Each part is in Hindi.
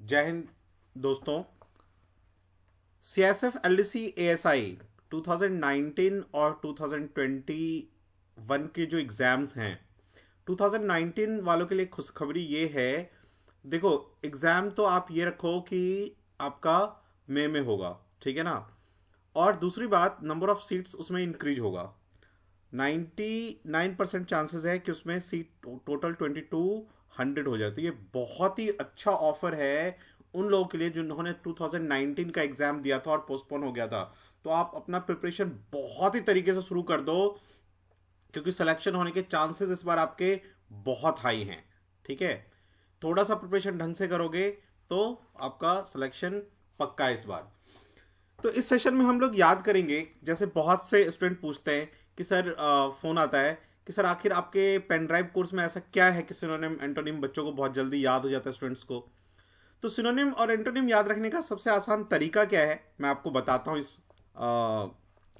जय हिंद दोस्तों। CSF LDC ASI 2019 और 2021 के जो एग्ज़ाम्स हैं, 2019 वालों के लिए खुशखबरी ये है। देखो, एग्ज़ाम तो आप ये रखो कि आपका मई में होगा, ठीक है ना। और दूसरी बात, नंबर ऑफ़ सीट्स उसमें इंक्रीज होगा। 99% चांसेस है कि उसमें सीट टोटल 2200 हो जाए। तो ये बहुत ही अच्छा ऑफर है उन लोगों के लिए जिन्होंने 2019 का एग्जाम दिया था और पोस्टपोन हो गया था। तो आप अपना प्रिपरेशन बहुत ही तरीके से शुरू कर दो, क्योंकि सिलेक्शन होने के चांसेस इस बार आपके बहुत हाई हैं। ठीक है, थोड़ा सा प्रिपरेशन ढंग से करोगे तो आपका सिलेक्शन पक्का है इस बार। तो इस सेशन में हम लोग याद करेंगे, जैसे बहुत से स्टूडेंट पूछते हैं कि सर फोन आता है कि सर आखिर आपके पेन ड्राइव कोर्स में ऐसा क्या है कि सिनोनिम एंटोनिम बच्चों को बहुत जल्दी याद हो जाता है स्टूडेंट्स को। तो सिनोनिम और एंटोनिम याद रखने का सबसे आसान तरीका क्या है, मैं आपको बताता हूँ इस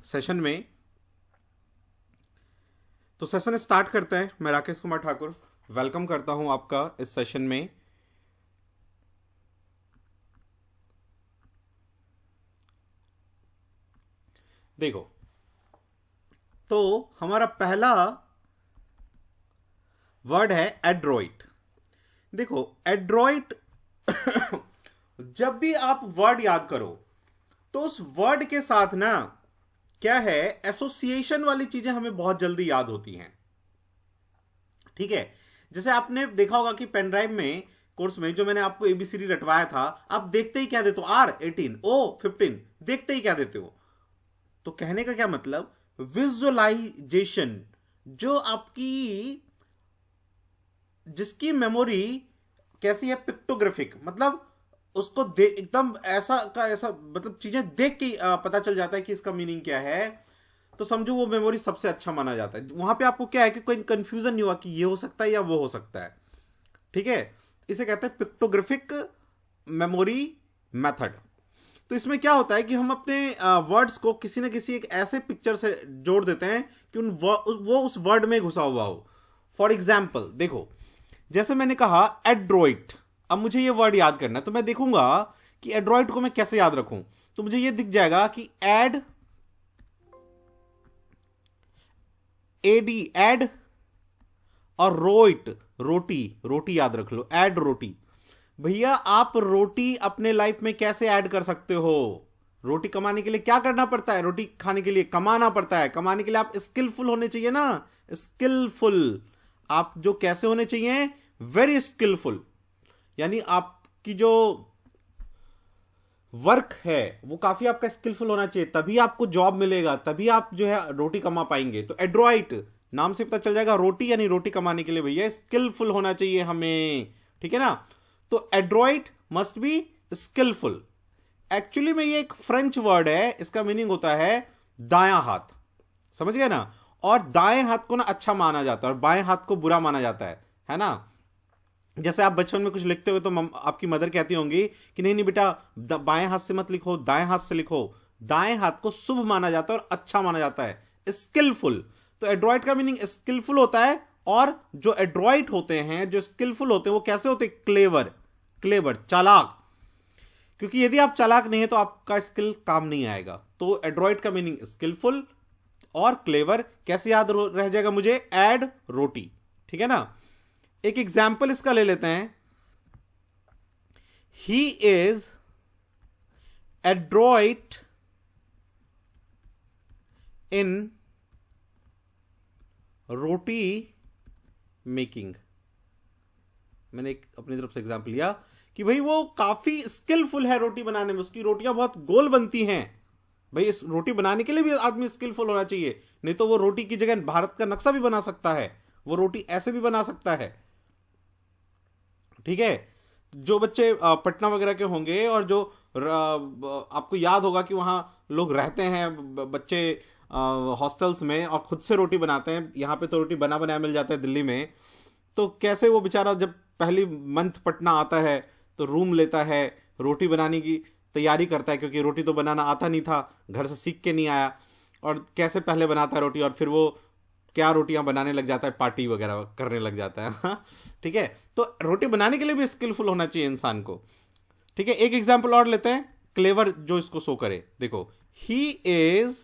सेशन में। तो सेशन स्टार्ट करते हैं। मैं राकेश कुमार ठाकुर वेलकम करता हूँ आपका इस सेशन में। देखो, तो हमारा पहला वर्ड है एड्रॉइट। देखो, एड्रॉइट जब भी आप वर्ड याद करो तो उस वर्ड के साथ ना क्या है, एसोसिएशन वाली चीजें हमें बहुत जल्दी याद होती हैं। ठीक है, जैसे आपने देखा होगा कि पेन ड्राइव में कोर्स में जो मैंने आपको एबीसीडी रटवाया था, आप देखते ही क्या देते हो, R18 O15, देखते ही क्या देते हो। तो कहने का क्या मतलब, विजुअलाइजेशन, जो आपकी जिसकी मेमोरी कैसी है, पिक्टोग्राफिक, मतलब उसको एकदम ऐसा का ऐसा, मतलब चीजें देख के पता चल जाता है कि इसका मीनिंग क्या है। तो समझो वो मेमोरी सबसे अच्छा माना जाता है। वहां पे आपको क्या है कि कोई कंफ्यूजन नहीं हुआ कि ये हो सकता है या वो हो सकता है। ठीक है, इसे कहते हैं पिक्टोग्राफिक मेमोरी मेथड। तो इसमें क्या होता है कि हम अपने वर्ड्स को किसी न किसी एक ऐसे पिक्चर से जोड़ देते हैं कि वो उस वर्ड में घुसा हुआ हो। फॉर एग्जाम्पल देखो, जैसे मैंने कहा एड्रॉइट, अब मुझे ये वर्ड याद करना है, तो मैं देखूंगा कि एड्रॉइट को मैं कैसे याद रखूं। तो मुझे ये दिख जाएगा कि एड और रोइट, रोटी, रोटी याद रख लो, एड रोटी। भैया आप रोटी अपने लाइफ में कैसे ऐड कर सकते हो। रोटी कमाने के लिए क्या करना पड़ता है, रोटी खाने के लिए कमाना पड़ता है। कमाने के लिए आप स्किलफुल होने चाहिए ना, स्किलफुल। आप जो कैसे होने चाहिए, वेरी स्किलफुल। यानी आपकी जो वर्क है वो काफी आपका स्किलफुल होना चाहिए, तभी आपको जॉब मिलेगा, तभी आप जो है रोटी कमा पाएंगे। तो एड्रॉइट नाम से पता चल जाएगा, रोटी यानी रोटी कमाने के लिए भैया स्किलफुल होना चाहिए हमें। ठीक है ना। तो adroit must be skilful. Actually में ये एक फ्रेंच वर्ड है, इसका मीनिंग होता है दायां हाथ। समझ गए ना। और दाएं हाथ को ना अच्छा माना जाता है और बाएं हाथ को बुरा माना जाता है ना। जैसे आप बचपन में कुछ लिखते हो तो आपकी मदर कहती होंगी कि नहीं नहीं बेटा, बाएं हाथ से मत लिखो, दाएं हाथ से लिखो। दाएं हाथ को शुभ माना जाता है और अच्छा माना जाता है, स्किलफुल। तो एड्रॉइट का मीनिंग स्किलफुल होता है। और जो एड्रॉइट होते हैं, जो स्किलफुल होते हैं, वो कैसे होते हैं, क्लेवर, क्लेवर, चालाक। क्योंकि यदि आप चालाक नहीं है तो आपका स्किल काम नहीं आएगा। तो एड्रॉइट का मीनिंग स्किलफुल और क्लेवर। कैसे याद रह जाएगा मुझे, एड रोटी। ठीक है ना। एक एग्जाम्पल इसका ले लेते हैं। He is Adroit in roti making. मैंने एक अपनी तरफ से एग्जाम्पल लिया कि भाई वो काफी स्किलफुल है रोटी बनाने में, उसकी रोटियां बहुत गोल बनती हैं। भाई इस रोटी बनाने के लिए भी आदमी स्किलफुल होना चाहिए, नहीं तो वो रोटी की जगह भारत का नक्शा भी बना सकता है, वो रोटी ऐसे भी बना सकता है। ठीक है। जो बच्चे पटना वगैरह के होंगे और जो आपको याद होगा कि वहाँ लोग रहते हैं बच्चे हॉस्टल्स में और खुद से रोटी बनाते हैं। यहाँ पे तो रोटी बना बनाया मिल जाता है दिल्ली में। तो कैसे वो बेचारा जब पहली मंथ पटना आता है तो रूम लेता है, रोटी बनाने की तैयारी करता है, क्योंकि रोटी तो बनाना आता नहीं था, घर से सीख के नहीं आया। और कैसे पहले बनाता है रोटी और फिर वो क्या रोटियां बनाने लग जाता है, पार्टी वगैरह करने लग जाता है। ठीक है। तो रोटी बनाने के लिए भी स्किलफुल होना चाहिए इंसान को। ठीक है, एक एग्जाम्पल और लेते हैं क्लेवर जो इसको शो करे। देखो, he is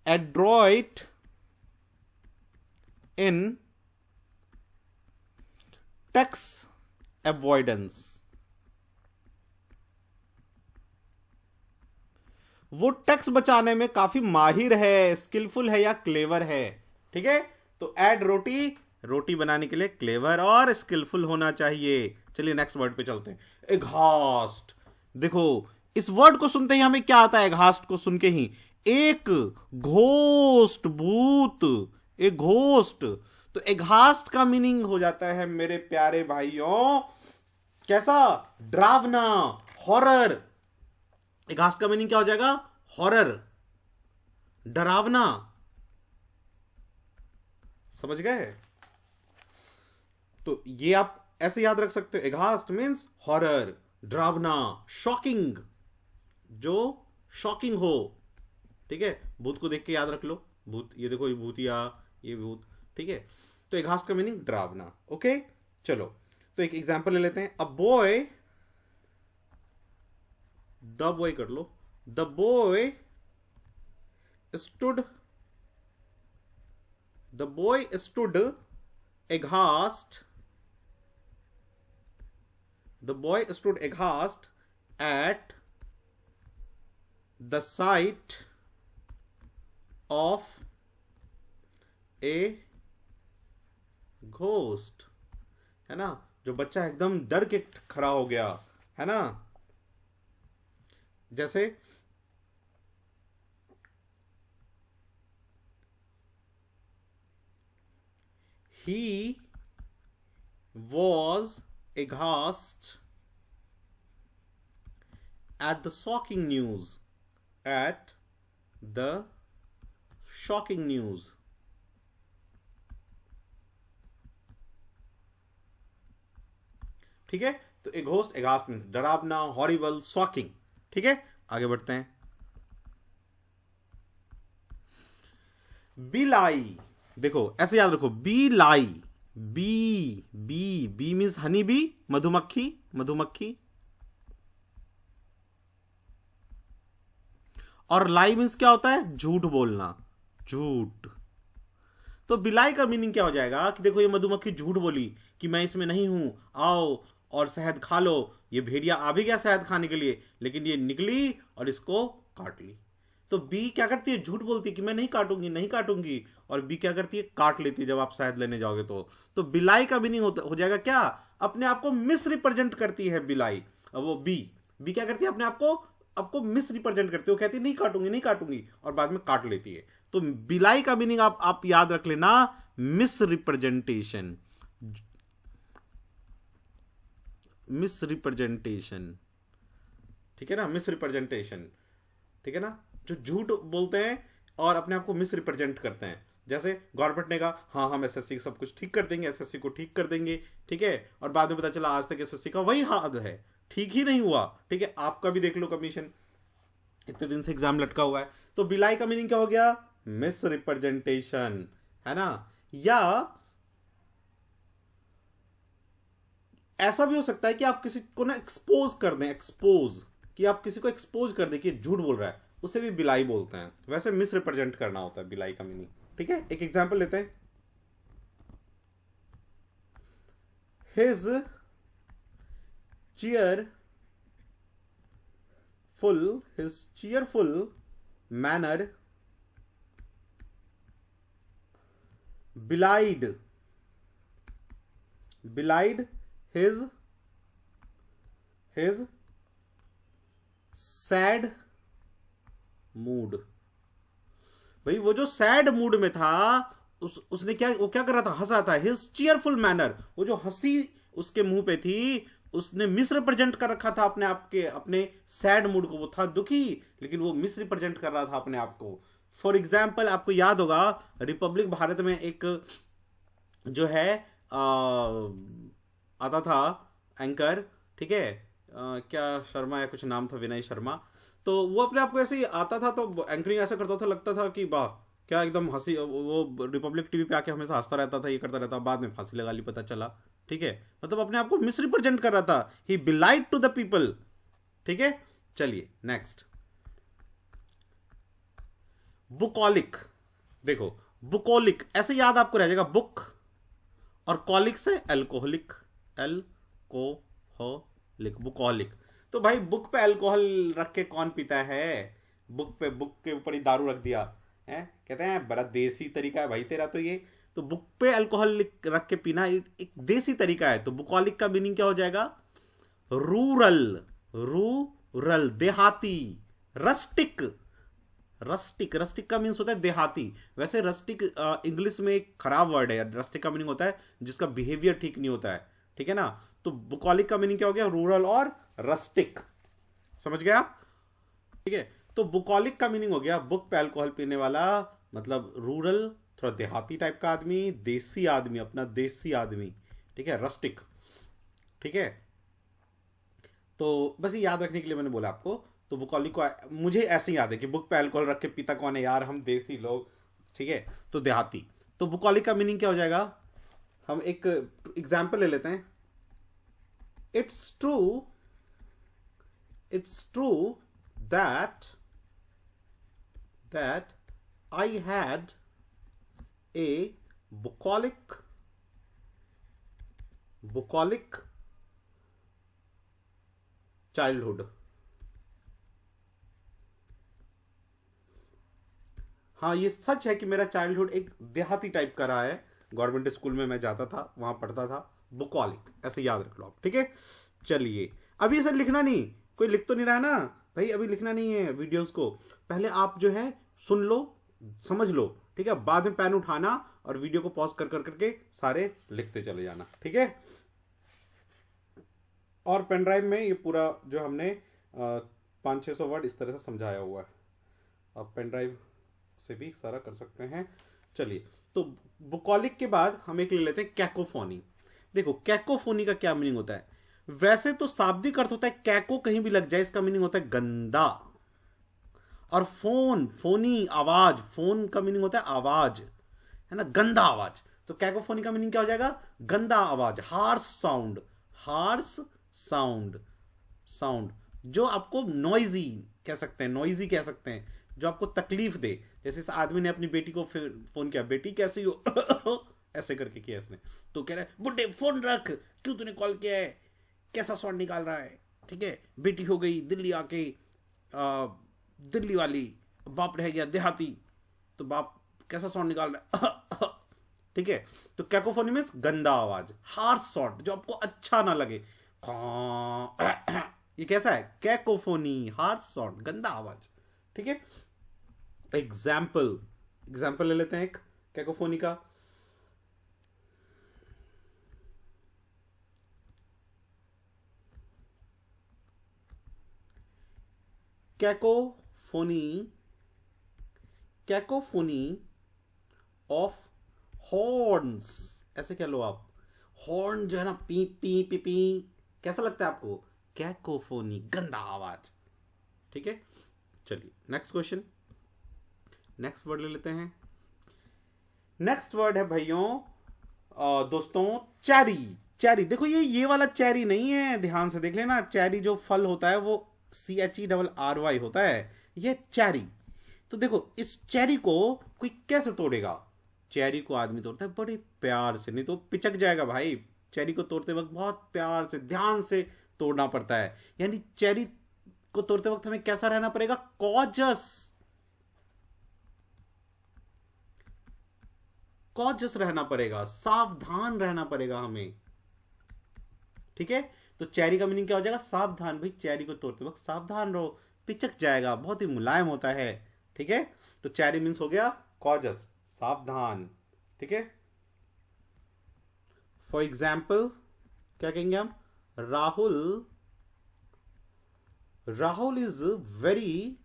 Adroit in tax avoidance. वो टैक्स बचाने में काफी माहिर है, स्किलफुल है या क्लेवर है। ठीक है, तो ऐड रोटी, रोटी बनाने के लिए क्लेवर और स्किलफुल होना चाहिए। चलिए नेक्स्ट वर्ड पे चलते हैं, एग्हास्ट। देखो, इस वर्ड को सुनते ही हमें क्या आता है? एग्हास्ट को सुन के ही, एक घोस्ट, भूत, एक घोस्ट। तो एग्हास्ट का मीनिंग हो जाता है मेरे प्यारे भाइयों, कैसा? डरावना, हॉरर। एग्हास्ट का मीनिंग क्या हो जाएगा? हॉरर, डरावना। समझ गए? तो ये आप ऐसे याद रख सकते हो, एग्हास्ट मीन्स हॉरर, डरावना, शॉकिंग, जो शॉकिंग हो। ठीक है, भूत को देख के याद रख लो, भूत, ये देखो ये भूतिया, ये भूत। ठीक है, तो एग्हास्ट का मीनिंग डरावना। ओके, चलो तो एक एग्जांपल ले लेते हैं। अ बॉय, द बॉय कर लो, the boy stood, the boy stood aghast, the boy stood aghast at the sight of a ghost। है ना, जो बच्चा एकदम डर के खड़ा हो गया, है ना। जैसे he was aghast at the shocking news, at the shocking news। ठीक है, तो एघोस्ट, एघास्ट मीन्स डरावना, हॉरिबल, शॉकिंग। ठीक है, आगे बढ़ते हैं। बिलाई, देखो ऐसे याद रखो, बिलाई, B, B means honey bee, मधुमक्खी, मधुमक्खी। और लाई मीन्स क्या होता है? झूठ बोलना, झूठ। तो बिलाई का मीनिंग क्या हो जाएगा कि देखो ये मधुमक्खी झूठ बोली कि मैं इसमें नहीं हूं, आओ और शहद खा लो। ये भेड़िया आ भी गया शहद खाने के लिए, लेकिन ये निकली और इसको काट ली। तो बी क्या करती है? झूठ बोलती है कि मैं नहीं काटूंगी, नहीं काटूंगी, और बी क्या करती है? काट लेती है जब आप शहद लेने जाओगे। तो बिलाई का मीनिंग हो जाएगा क्या? अपने आप को मिस रिप्रेजेंट करती है बिलाई। वो बी क्या करती है? अपने आप को, आपको मिस रिप्रेजेंट करती है, वो कहती है नहीं काटूंगी, नहीं काटूंगी, और बाद में काट लेती है। तो बिलाई का मीनिंग आप याद रख लेना, मिस रिप्रेजेंटेशन, मिस रिप्रेजेंटेशन। ठीक है ना, मिस रिप्रेजेंटेशन। ठीक है ना, जो झूठ बोलते हैं और अपने आप को मिस रिप्रेजेंट करते हैं। जैसे गवर्नमेंट ने कहा हाँ हम एसएससी सब कुछ ठीक कर देंगे, एसएससी को ठीक कर देंगे। ठीक है, और बाद में पता चला आज तक एसएससी का वही हाल है, ठीक ही नहीं हुआ। ठीक है, आपका भी देख लो कमीशन, इतने दिन से एग्जाम लटका हुआ है। तो बिलाई का मीनिंग क्या हो गया? मिस रिप्रेजेंटेशन, है ना। या ऐसा भी हो सकता है कि आप किसी को ना एक्सपोज कर दें, एक्सपोज, कि आप किसी को एक्सपोज कर दें कि झूठ बोल रहा है, उसे भी बिलाई बोलते हैं। वैसे मिस रिप्रेजेंट करना होता है बिलाई का मीनिंग। ठीक है, एक एग्जांपल लेते हैं। His cheerful manner belied his sad mood। भाई वो जो सैड मूड में था, उसने क्या, वो क्या कर रहा था? हंस रहा था। हिज चीयरफुल मैनर, वो जो हंसी उसके मुंह पे थी, उसने मिस रिप्रेजेंट कर रखा था अपने आप के, अपने सैड मूड को। वो था दुखी, लेकिन वो मिस रिप्रेजेंट कर रहा था अपने आप को। फॉर एग्जाम्पल, आपको याद होगा रिपब्लिक भारत में एक जो है आता था एंकर, ठीक है, क्या शर्मा या कुछ नाम था, विनय शर्मा। तो वो अपने आप को ऐसे ही आता था, तो एंकरिंग ऐसा करता था, लगता था कि वाह क्या एकदम हंसी, वो रिपब्लिक टीवी पे आके हमेशा हंसता रहता था, ये करता रहता। बाद में फांसी लगा ली, पता चला। ठीक है, मतलब अपने आप को मिस रिप्रेजेंट कर रहा था। ही बिलाइड टू द पीपल, ठीक है, चलिए नेक्स्ट। बुकॉलिक, देखो बुकोलिक ऐसे याद आपको रह जाएगा, बुक और कॉलिक से अल्कोहलिक, अल्कोहलिक, बुकॉलिक। तो भाई बुक पे अल्कोहल रख के कौन पीता है? बुक के ऊपर ही दारू रख दिया है, कहते हैं बड़ा देसी तरीका है भाई तेरा तो ये। तो बुक पे अल्कोहल रख के पीना एक देसी तरीका है। तो बुकॉलिक का मीनिंग क्या हो जाएगा? रूरल, रूरल देहाती, रस्टिक, रस्टिक, रस्टिक का मीन्स होता है देहाती। वैसे रस्टिक इंग्लिश में एक खराब वर्ड है, रस्टिक का मीनिंग होता है जिसका बिहेवियर ठीक नहीं होता है, ठीक है ना। तो बुकॉलिक का मीनिंग क्या हो गया? रूरल और रस्टिक, समझ गए आप? ठीक है, तो बुकॉलिक का मीनिंग हो गया बुक पे अल्कोहल पीने वाला, मतलब रूरल, थोड़ा देहाती टाइप का आदमी, देसी आदमी, अपना देसी आदमी, ठीक है, रस्टिक, ठीक है। तो बस ये याद रखने के लिए मैंने बोला आपको। तो बुकॉलिक को मुझे ऐसे ही याद है कि बुक पे अल्कोहल रख के पीता कौन है यार? हम देसी लोग, ठीक है, तो देहाती। तो बुकॉलिक का मीनिंग क्या हो जाएगा? हम एक एग्जाम्पल ले लेते हैं। It's true that I had a bucolic childhood. हाँ, ये सच है कि मेरा चाइल्डहुड एक देहाती टाइप का रहा है। गवर्नमेंट स्कूल में मैं जाता था, वहां पढ़ता था। बुकॉलिक ऐसे याद रख लो आप, ठीक है। चलिए, अभी सर लिखना नहीं, कोई लिख तो नहीं रहा ना भाई? अभी लिखना नहीं है वीडियोस को, पहले आप जो है सुन लो, समझ लो, ठीक है। बाद में पेन उठाना और वीडियो को पॉज कर करके सारे लिखते चले जाना, ठीक है। और पेन ड्राइव में ये पूरा जो हमने 500-600 वर्ड इस तरह से समझाया हुआ है। आप पेन ड्राइव से भी सारा कर सकते हैं। चलिए, तो बुकॉलिक के बाद हम एक ले लेते हैं कैकोफोनी। देखो कैकोफोनी का क्या मीनिंग होता है? वैसे तो शाब्दिक अर्थ होता है कैको, कहीं भी लग जाए, इसका मीनिंग होता है गंदा। और फोन, फोनी आवाज, फोन का मीनिंग होता है आवाज, है ना, गंदा आवाज। तो कैकोफोनी का मीनिंग क्या हो जाएगा? गंदा आवाज, harsh sound, harsh sound, sound जो आपको नॉइजी कह सकते हैं, नॉइजी कह सकते हैं, जो आपको तकलीफ दे। जैसे इस आदमी ने अपनी बेटी को फोन किया, बेटी कैसी हो ऐसे करके किया इसने, तो कह रहा है बुड्ढे फोन रख, क्यों तूने कॉल किया है, कैसा साउंड निकाल रहा है, ठीक है, बेटी हो गई दिल्ली आके दिल्ली वाली, बाप रह गया देहाती, तो बाप कैसा साउंड निकाल रहा है ठीक है। तो कैकोफोनी मींस गंदा आवाज, हार्श साउंड जो आपको अच्छा ना लगे, ये कैसा है? कैकोफोनी, हार्श साउंड, गंदा आवाज, ठीक है। एग्जाम्पल ले लेते हैं एक कैकोफोनी का। कैकोफोनी ऑफ हॉर्न्स, ऐसे कह लो आप। हॉर्न जो है ना, पी पी पी पी, कैसा लगता है आपको? कैकोफोनी, गंदा आवाज, ठीक है। चलिए नेक्स्ट क्वेश्चन, नेक्स्ट वर्ड ले लेते हैं। नेक्स्ट वर्ड है भाइयों, दोस्तों, चेरी। चेरी, देखो ये वाला चेरी नहीं है, ध्यान से देख लेना। चेरी जो फल होता है वो CHERRY होता है, ये चेरी। तो देखो इस चेरी को कोई कैसे तोड़ेगा? चेरी को आदमी तोड़ता है बड़े प्यार से, नहीं तो पिचक जाएगा भाई। चेरी को तोड़ते वक्त बहुत प्यार से, ध्यान से तोड़ना पड़ता है। यानी चेरी को तोड़ते वक्त हमें कैसा रहना पड़ेगा? कॉजस रहना पड़ेगा, सावधान रहना पड़ेगा हमें, ठीक है। तो चेरी का मीनिंग क्या हो जाएगा? सावधान। भाई चेरी को तोड़ते वक्त सावधान रहो, पिचक जाएगा, बहुत ही मुलायम होता है, ठीक है। तो चेरी मीन्स हो गया कॉजस, सावधान, ठीक है। फॉर एग्जाम्पल क्या कहेंगे हम? Rahul is very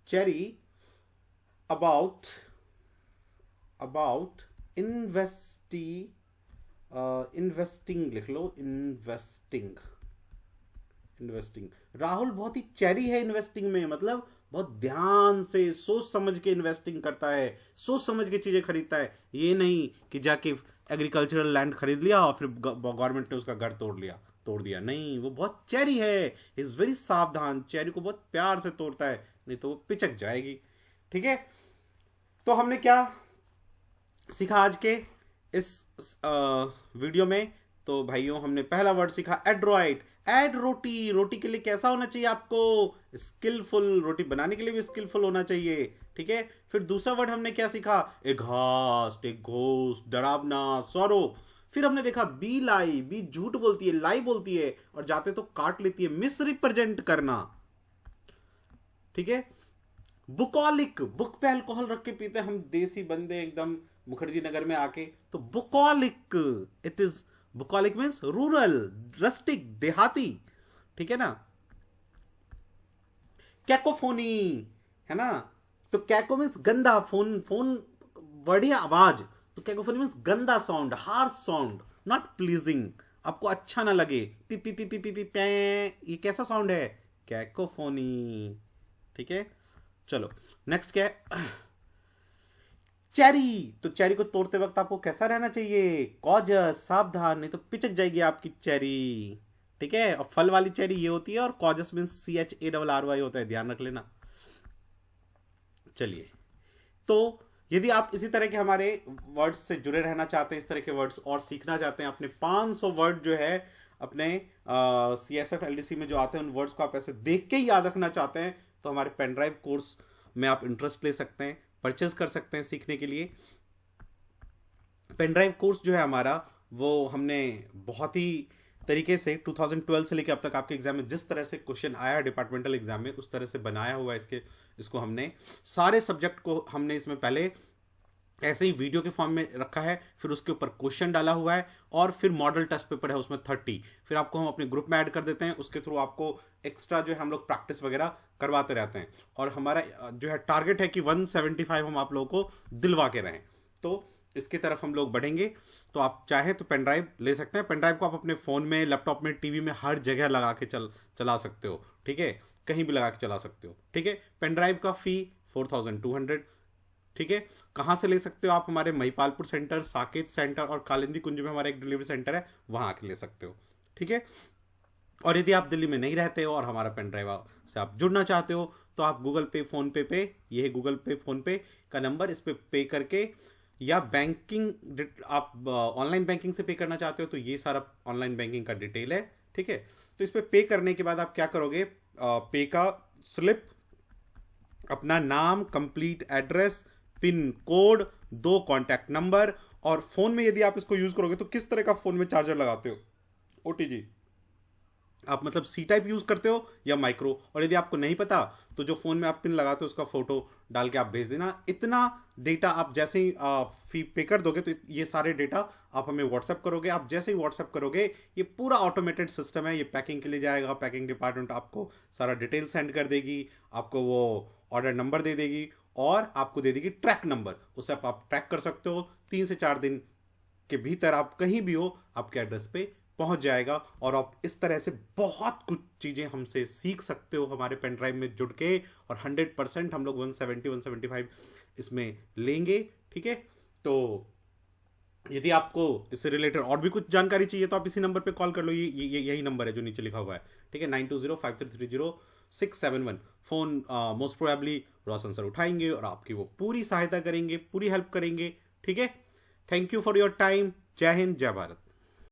cherry about investing लिख लो, investing इन्वेस्टिंग। राहुल बहुत ही चैरी है इन्वेस्टिंग में, मतलब बहुत ध्यान से सोच समझ के इन्वेस्टिंग करता है, सोच समझ के चीजें खरीदता है। ये नहीं कि जाके एग्रीकल्चरल लैंड खरीद लिया और फिर गवर्नमेंट ने उसका घर तोड़ दिया। नहीं, वो बहुत चैरी है, इज वेरी सावधान, चैरी को बहुत प्यार से तोड़ता है, नहीं तो वो पिचक जाएगी। ठीक है, तो हमने क्या सीखा आज के इस वीडियो में? तो भाइयों, हमने पहला वर्ड सीखा एड्रॉइड। एड रोटी, रोटी के लिए कैसा होना चाहिए आपको? स्किलफुल, रोटी बनाने के लिए भी स्किलफुल होना चाहिए। ठीक है, फिर दूसरा वर्ड हमने क्या सीखा? ए घास्ट, ए घोस्ट, डरावना, सौरो। फिर हमने देखा बी लाई, बी झूठ बोलती है, लाई बोलती है और जाते तो काट लेती है, मिस रिप्रेजेंट करना। ठीक है, बुकॉलिक, बुक पे अल्कोहल रख के पीते हैं हम देसी बंदे एकदम मुखर्जी नगर में आके, तो bucolic, it is bucolic means rural, rustic, देहाती। ठीक है ना। कैकोफोनी है ना, तो कैको मीन्स गंदा, फोन फोन बढ़िया आवाज, तो कैकोफोनी मीन्स गंदा sound, harsh sound, not pleasing, आपको अच्छा ना लगे, P P P P P P पै, ये कैसा साउंड है? कैकोफोनी। ठीक है, चलो नेक्स्ट क्या है? चेरी, तो चेरी को तोड़ते वक्त आपको कैसा रहना चाहिए? कॉजस, सावधान, नहीं तो पिचक जाएगी आपकी चेरी। ठीक है, और फल वाली चेरी ये होती है और कॉजस मीन्स CHARRY होता है, ध्यान रख लेना। चलिए, तो यदि आप इसी तरह के हमारे वर्ड्स से जुड़े रहना चाहते हैं, इस तरह के वर्ड्स और सीखना चाहते हैं, अपने 500 वर्ड जो है अपने CSF LDC में जो आते हैं उन वर्ड्स को आप ऐसे देख के ही याद रखना चाहते हैं, तो हमारे पेन ड्राइव कोर्स में आप इंटरेस्ट ले सकते हैं, परचेज कर सकते हैं सीखने के लिए। पेन ड्राइव कोर्स जो है हमारा, वो हमने बहुत ही तरीके से 2012 से लेकर अब तक आपके एग्जाम में जिस तरह से क्वेश्चन आया डिपार्टमेंटल एग्जाम में, उस तरह से बनाया हुआ है। इसको हमने सारे सब्जेक्ट को हमने इसमें पहले ऐसे ही वीडियो के फॉर्म में रखा है, फिर उसके ऊपर क्वेश्चन डाला हुआ है और फिर मॉडल टेस्ट पेपर है उसमें 30, फिर आपको हम अपने ग्रुप में ऐड कर देते हैं, उसके थ्रू आपको एक्स्ट्रा जो है हम लोग प्रैक्टिस वगैरह करवाते रहते हैं। और हमारा जो है टारगेट है कि 175 हम आप लोगों को दिलवा के रहें, तो इसकी तरफ हम लोग बढ़ेंगे। तो आप चाहें तो पेन ड्राइव ले सकते हैं। पेन ड्राइव को आप अपने फ़ोन में, लैपटॉप में, टीवी में हर जगह लगा के चला सकते हो। ठीक है, कहीं भी लगा के चला सकते हो। ठीक है, पेन ड्राइव का फ़ी 4200। ठीक है, कहाँ से ले सकते हो आप? हमारे महिपालपुर सेंटर, साकेत सेंटर और कालिंदी कुंज में हमारा एक डिलीवरी सेंटर है, वहाँ आके ले सकते हो। ठीक है, और यदि आप दिल्ली में नहीं रहते हो और हमारा पेन ड्राइव से आप जुड़ना चाहते हो, तो आप गूगल पे, फ़ोन पे ये है गूगल पे, फ़ोन पे का नंबर, इस पर पे करके, या बैंकिंग आप ऑनलाइन बैंकिंग से पे करना चाहते हो तो ये सारा ऑनलाइन बैंकिंग का डिटेल है। ठीक है, तो इस पर पे करने के बाद आप क्या करोगे? पे का स्लिप, अपना नाम, complete address, pin code, 2 contact number, और फोन में यदि आप इसको यूज करोगे तो किस तरह का फोन में चार्जर लगाते हो? OTG, आप मतलब C टाइप यूज करते हो या माइक्रो, और यदि आपको नहीं पता तो जो फोन में आप पिन लगाते हो उसका फोटो डाल के आप भेज देना। इतना डेटा आप जैसे ही फी पे कर दोगे तो ये सारे डेटा आप हमें व्हाट्सएप करोगे। आप जैसे ही व्हाट्सएप करोगे, ये पूरा ऑटोमेटेड सिस्टम है, ये पैकिंग के लिए जाएगा, पैकिंग डिपार्टमेंट आपको सारा डिटेल सेंड कर देगी, आपको वो ऑर्डर नंबर दे देगी और आपको दे देगी ट्रैक नंबर, उससे आप ट्रैक कर सकते हो। 3 से 4 दिन के भीतर आप कहीं भी हो, आपके एड्रेस पे पहुंच जाएगा और आप इस तरह से बहुत कुछ चीज़ें हमसे सीख सकते हो हमारे पेन ड्राइव में जुड़ के, और 100% हम लोग 175 इसमें लेंगे। ठीक है, तो यदि आपको इससे रिलेटेड और भी कुछ जानकारी चाहिए तो आप इसी नंबर पे कॉल कर लो, यही नंबर है जो नीचे लिखा हुआ है। ठीक है, 9205330671। फ़ोन मोस्ट प्रोबेबली रोशन सर उठाएंगे और आपकी वो पूरी सहायता करेंगे, पूरी हेल्प करेंगे। ठीक है, thank you for your time. जय हिंद, जय भारत।